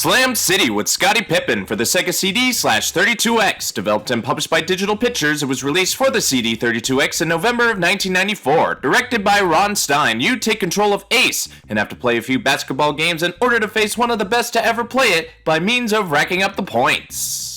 Slam City with Scottie Pippen for the Sega CD/32X. Developed and published by Digital Pictures, it was released for the CD32X in November of 1994. Directed by Ron Stein, you take control of Ace and have to play a few basketball games in order to face one of the best to ever play it by means of racking up the points.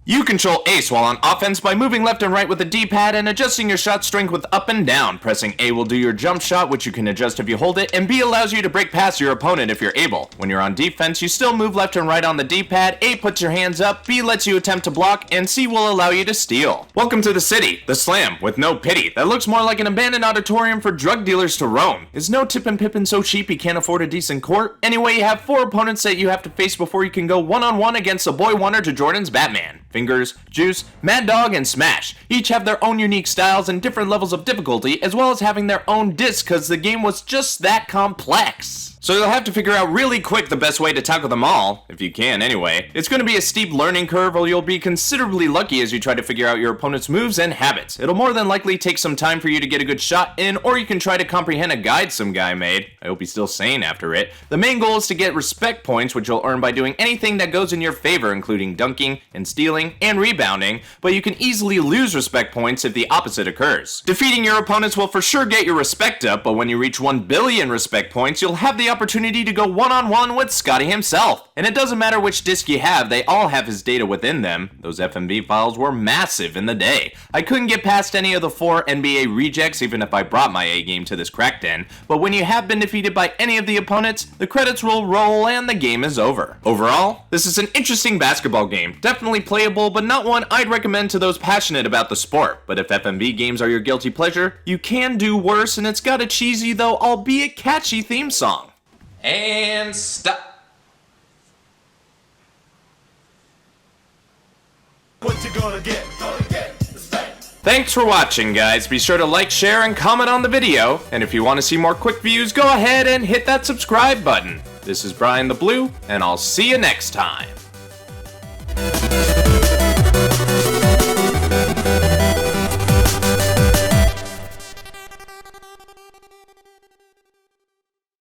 You control Ace while on offense by moving left and right with the D-pad and adjusting your shot strength with up and down. Pressing A will do your jump shot, which you can adjust if you hold it, and B allows you to break past your opponent if you're able. When you're on defense, you still move left and right on the D-pad, A puts your hands up, B lets you attempt to block, and C will allow you to steal. Welcome to the city, the Slam, with no pity. That looks more like an abandoned auditorium for drug dealers to roam. Is No Tippin Pippen so cheap he can't afford a decent court? Anyway, you have 4 opponents that you have to face before you can go one-on-one against the boy wonder to Jordan's Batman. Fingers, Juice, Mad Dog, and Smash. Each have their own unique styles and different levels of difficulty, as well as having their own discs because the game was just that complex. So you'll have to figure out really quick the best way to tackle them all, if you can anyway. It's going to be a steep learning curve, or you'll be considerably lucky as you try to figure out your opponent's moves and habits. It'll more than likely take some time for you to get a good shot in, or you can try to comprehend a guide some guy made. I hope he's still sane after it. The main goal is to get respect points, which you'll earn by doing anything that goes in your favor, including dunking and stealing and rebounding, but you can easily lose respect points if the opposite occurs. Defeating your opponents will for sure get your respect up, but when you reach 1 billion respect points, you'll have the opportunity to go one-on-one with Scottie himself. And it doesn't matter which disc you have, they all have his data within them. Those FMV files were massive in the day. I couldn't get past any of the 4 NBA rejects even if I brought my A game to this crack den, but when you have been defeated by any of the opponents, the credits will roll and the game is over. Overall, this is an interesting basketball game. Definitely playable, but not one I'd recommend to those passionate about the sport. But if FMV games are your guilty pleasure, you can do worse, and it's got a cheesy though albeit catchy theme song. And stop. What you gonna get? Thanks for watching, guys. Be sure to like, share, and comment on the video. And if you want to see more quick views, go ahead and hit that subscribe button. This is BrianTheBlue, and I'll see you next time.